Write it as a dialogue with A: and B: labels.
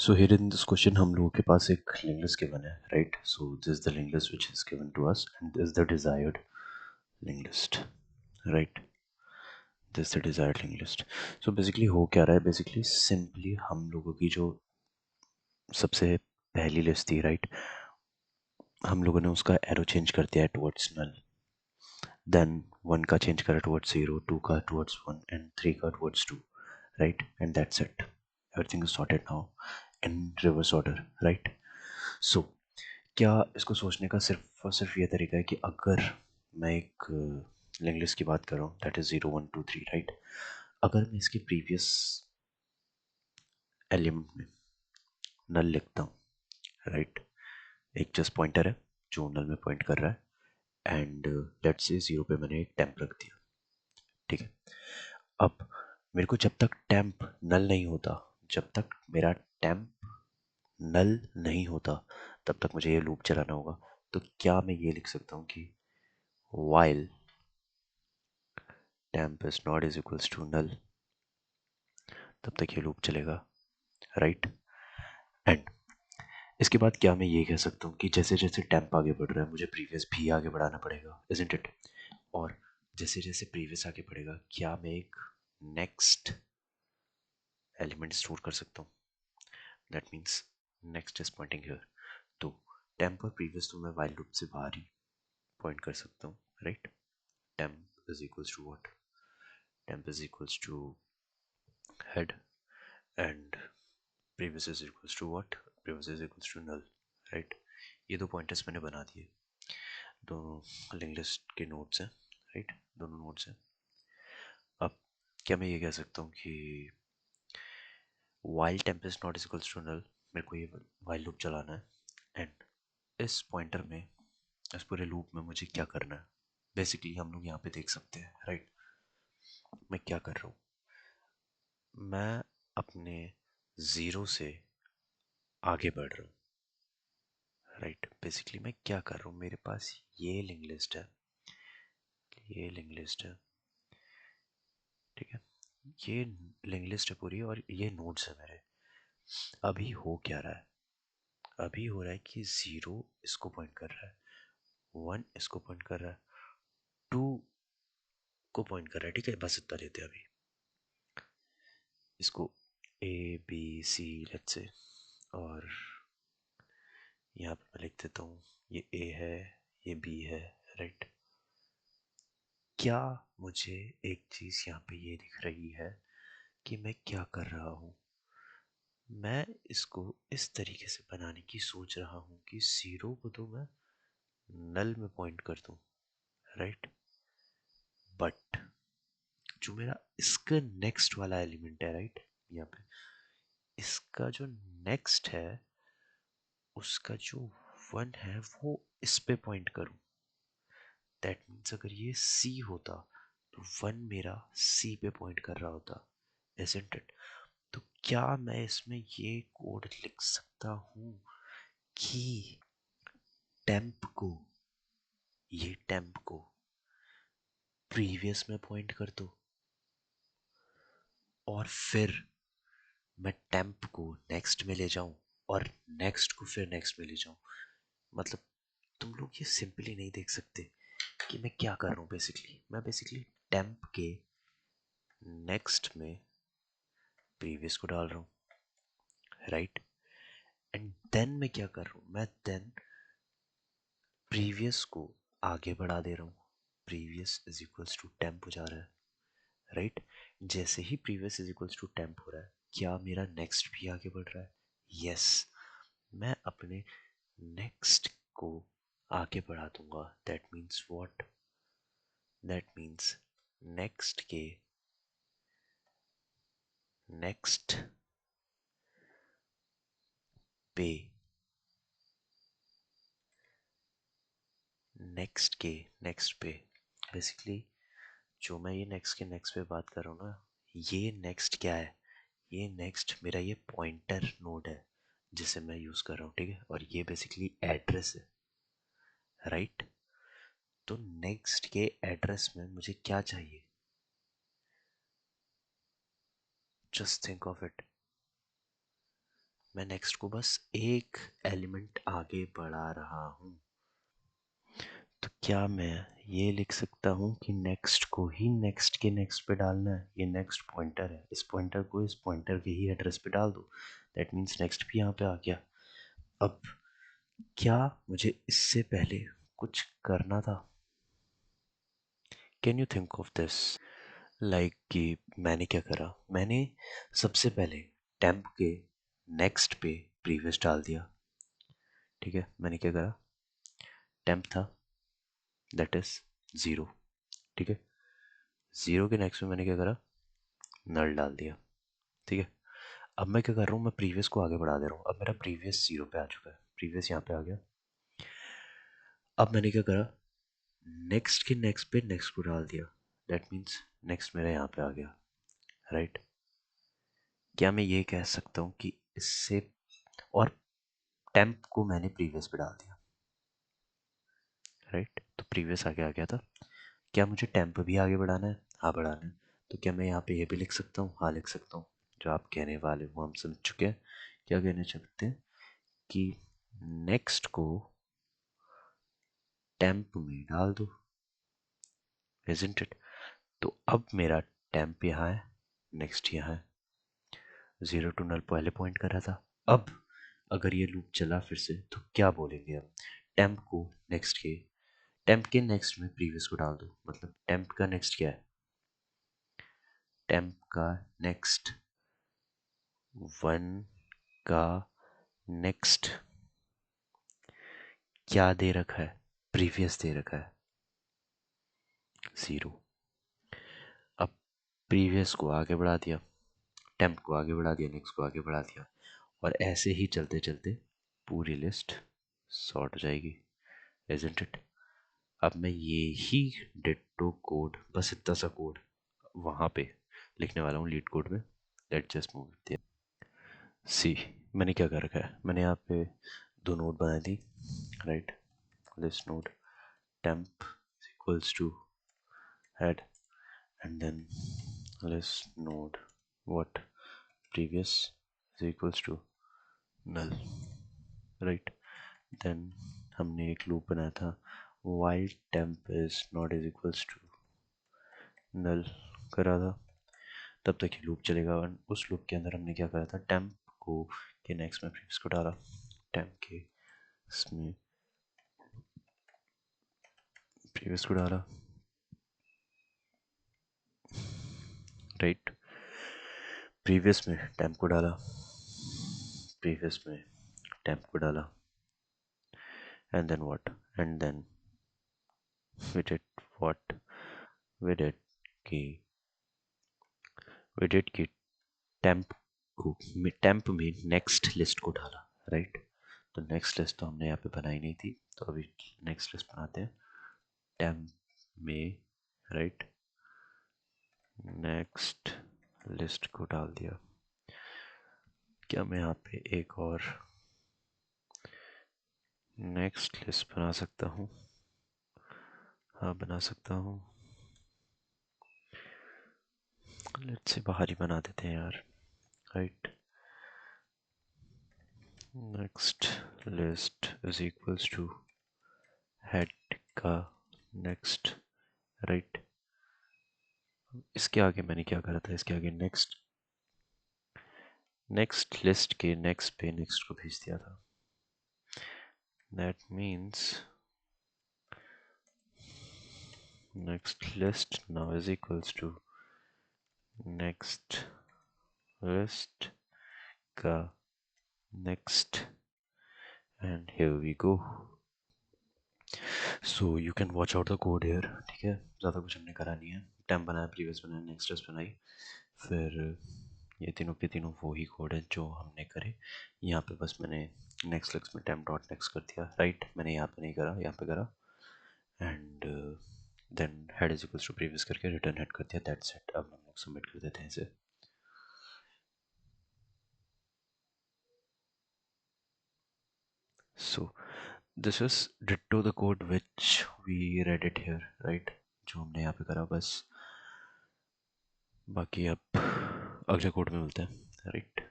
A: So here in this question हम लोगों के पास एक linked list given है, right? So this is the linked list which is given to us, and this is the desired linked list, right? This is the desired linked list. So basically हो क्या रहा है? Basically simply हम लोगों की जो सबसे पहली लिस्ट थी, right? हम लोगों ने उसका एरो चेंज कर दिया है टुवर्ड्स नल, देन 1 का चेंज करा टुवर्ड्स 0, 2 का टुवर्ड्स 1 एंड 3 का towards 2, right? And that's it. Everything is sorted now in reverse order, right? So क्या इसको सोचने का सिर्फ और सिर्फ ये तरीका है कि अगर मैं एक लिंक लिस्ट की बात कर रहा हूँ दैट इज़ 0 1 2 3, राइट? अगर मैं इसके प्रीवियस एलिमेंट में नल लिखता हूँ, राइट? एक जस्ट पॉइंटर है जो नल में पॉइंट कर रहा है, एंड लेट्स से 0 पे मैंने एक टेम्प रख दिया, ठीक है? अब मेरे को जब तक टेम्प नल नहीं होता, जब तक मेरा टेम्प नल नहीं होता, तब तक मुझे ये लूप चलाना होगा. तो क्या मैं ये लिख सकता हूँ कि while temp is not is equals to null, तब तक ये लूप चलेगा, राइट? एंड इसके बाद क्या मैं ये कह सकता हूँ कि जैसे जैसे टेम्प आगे बढ़ रहा है मुझे प्रीवियस भी आगे बढ़ाना पड़ेगा, इजंट इट? और जैसे जैसे प्रीवियस आगे बढ़ेगा क्या मैं एक नेक्स्ट एलिमेंट स्टोर कर सकता हूँ? That means next is pointing here. तो टेम्प और प्रीवियस तो मैं वाइल लूप से बाहर ही पॉइंट कर सकता हूँ, right? Temp is equals to what? Temp is equals to head and previous is equals to what? Previous is equals to null, right? ये दो पॉइंटर्स मैंने बना दिए, दोनों लिंक लिस्ट के नोड्स हैं, राइट? दोनों नोड्स हैं. अब क्या मैं ये कह सकता हूँ कि while temp is not is equals to null, मेरे को ये while लूप चलाना है, एंड इस पॉइंटर में, इस पूरे लूप में मुझे क्या करना है? बेसिकली हम लोग यहाँ पे देख सकते हैं, राइट? मैं क्या कर रहा हूँ? मैं अपने ज़ीरो से आगे बढ़ रहा हूँ, राइट? बेसिकली मैं क्या कर रहा हूँ, मेरे पास ये लिंक लिस्ट है, ये लिंक लिस्ट है, ठीक है? ये लिंक लिस्ट है पूरी और ये नोड्स है मेरे. अभी हो क्या रहा है? अभी हो रहा है कि 0 इसको पॉइंट कर रहा है, 1 इसको पॉइंट कर रहा है, 2 को पॉइंट कर रहा है, ठीक है? बस इतना लेते हैं अभी इसको A B C let's say, और यहाँ पे मैं लिख देता हूँ ये A है, ये B है, राइट? क्या मुझे एक चीज़ यहाँ पे ये दिख रही है कि मैं क्या कर रहा हूँ? मैं इसको इस तरीके से बनाने की सोच रहा हूँ कि 0 को तो मैं नल में पॉइंट कर दूँ, राइट? बट जो मेरा इसका नेक्स्ट वाला एलिमेंट है, राइट? यहाँ पे इसका जो नेक्स्ट है उसका जो 1 है वो इस पे पॉइंट करूँ. दैट मीन्स अगर ये C होता तो 1 मेरा C पे पॉइंट कर रहा होता, isn't it? तो क्या मैं इसमें ये कोड लिख सकता हूँ कि टेम्प को, ये टेम्प को प्रीवियस में पॉइंट कर दो, और फिर मैं टेम्प को नेक्स्ट में ले जाऊं, और नेक्स्ट को फिर नेक्स्ट में ले जाऊं? मतलब तुम लोग ये सिंपली नहीं देख सकते कि मैं क्या कर रहा हूँ. मैं बेसिकली टेम्प के नेक्स्ट में प्रीवियस को डाल रहा हूँ, राइट? एंड देन मैं क्या कर रहा हूँ? मैं देन प्रीवियस को आगे बढ़ा दे रहा हूँ. Previous is equals to temp हो जा रहा है, राइट? जैसे ही previous is equals to temp हो रहा है क्या मेरा नेक्स्ट भी आगे बढ़ रहा है? यस. मैं अपने नेक्स्ट को आगे बढ़ा दूंगा. That means what? That means next के नेक्स्ट पे, नेक्स्ट के नेक्स्ट पे, बेसिकली जो मैं ये नेक्स्ट के नेक्स्ट पे बात कर रहा हूँ ना, ये नेक्स्ट क्या है? ये नेक्स्ट मेरा ये पॉइंटर नोड है जिसे मैं यूज कर रहा हूँ, ठीक है? और ये बेसिकली एड्रेस है, राइट? तो नेक्स्ट के एड्रेस में मुझे क्या चाहिए? Just think of it. मैं नेक्स्ट को बस एक एलिमेंट आगे बढ़ा रहा हूँ। तो क्या मैं ये लिख सकता हूँ कि नेक्स्ट को ही नेक्स्ट के नेक्स्ट पे डालना है? ये नेक्स्ट पॉइंटर है, इस पॉइंटर को इस पॉइंटर के ही एड्रेस पे डाल दो। दैट मीन्स नेक्स्ट भी यहाँ पे आ गया। अब क्या मुझे इससे पहले कुछ करना था? Can you think of this? Like कि मैंने क्या करा, मैंने सबसे पहले टेम्प के नेक्स्ट पे प्रीवियस डाल दिया। ठीक है, मैंने क्या करा, टेम्प था दैट इज 0। ठीक है, 0 के नेक्स्ट में मैंने क्या करा, नल डाल दिया। ठीक है, अब मैं क्या कर रहा हूँ, मैं प्रीवियस को आगे बढ़ा दे रहा हूँ। अब मेरा प्रीवियस 0 पे आ चुका है, प्रीवियस यहाँ पे आ गया। अब मैंने क्या करा, नेक्स्ट के नेक्स्ट पे नेक्स्ट को डाल दिया। दैट मीन्स नेक्स्ट मेरा यहाँ पे आ गया, राइट? क्या मैं ये कह सकता हूँ कि इससे, और टेम्प को मैंने प्रीवियस पे डाल दिया, राइट? तो प्रीवियस आगे आ गया था। क्या मुझे टेम्प भी आगे बढ़ाना है? हाँ, बढ़ाना है। तो क्या मैं यहाँ पे ये भी लिख सकता हूँ? हाँ, लिख सकता हूँ। जो आप कहने वाले हो हम समझ चुके हैं। क्या कहना चाहते हैं कि नेक्स्ट को टेम्प में डाल दो, इजंट इट? तो अब मेरा टेम्प यहाँ है, नेक्स्ट यहाँ है, 0 टू नल पहले पॉइंट कर रहा था। अब अगर ये लूप चला फिर से तो क्या बोलेंगे हम, टेम्प को नेक्स्ट के, टेम्प के नेक्स्ट में प्रीवियस को डाल दो। मतलब टेम्प का नेक्स्ट क्या है, टेम्प का नेक्स्ट 1 का नेक्स्ट क्या दे रखा है, प्रीवियस दे रखा है 0। अब प्रीवियस को आगे बढ़ा दिया, टेम्प को आगे बढ़ा दिया, नेक्स्ट को आगे बढ़ा दिया, और ऐसे ही चलते चलते पूरी लिस्ट सॉर्ट हो जाएगी, इजंट इट? अब मैं ये ही डिट्टो कोड, बस इतना सा कोड वहाँ पे लिखने वाला हूँ लीड कोड में। लेट्स जस्ट मूव दिया। सी, मैंने क्या कर रखा है, मैंने यहाँ पे 2 नोड बना दी, right? This node temp is equals to head, and then this node what, previous is equals to null, right? Then हमने एक लूप बनाया था, while temp is not is equals to null करा था, तब तक ये लूप चलेगा। और उस लूप के अंदर हमने क्या करा था, temp को के नेक्स्ट में प्रीवियस को डाला, temp के इसमें प्रीवियस को डाला, राइट? प्रीवियस में temp को डाला, प्रीवियस में temp को डाला, and then what, and then we did what, we did कि temp को, temp में नेक्स्ट लिस्ट को डाला, राइट? तो नेक्स्ट लिस्ट तो हमने यहाँ पे बनाई नहीं थी, तो अभी नेक्स्ट लिस्ट बनाते हैं temp में, राइट? नेक्स्ट लिस्ट को डाल दिया। क्या मैं यहाँ पे एक और नेक्स्ट लिस्ट बना सकता हूँ? हाँ, बना सकता हूँ। लेट्स से बाहर ही बना देते हैं यार, right? Next list is equals to head का नेक्स्ट, राइट? इसके आगे मैंने क्या करा था, इसके आगे नेक्स्ट, नेक्स्ट लिस्ट के नेक्स्ट पे नेक्स्ट को भेज दिया था। That means next list now is equals to next list का next, and here we go. So you can watch out the code here, ठीक है? ज़्यादा कुछ हमने करा नहीं है, टेम्प बनाया, प्रीवियस बनाया, नेक्स्ट लिस्ट बनाई, फिर ये तीनों के तीनों वो ही कोड है जो हमने करे। यहाँ पे बस मैंने नेक्स्ट लिस्ट में टेम्प डॉट नेक्स्ट कर दिया, राइट? मैंने यहाँ पे नहीं करा, यहाँ पे करा, and then head is equals to previous करके रिटर्न हेड कर दिया, दैट्स इट। अब हम लोग सबमिट कर देते हैं इसे। So this is ditto the code which we read it here, right? जो हमने यहाँ पे करा बस, बाकी अब अगले कोड में मिलते हैं, राइट?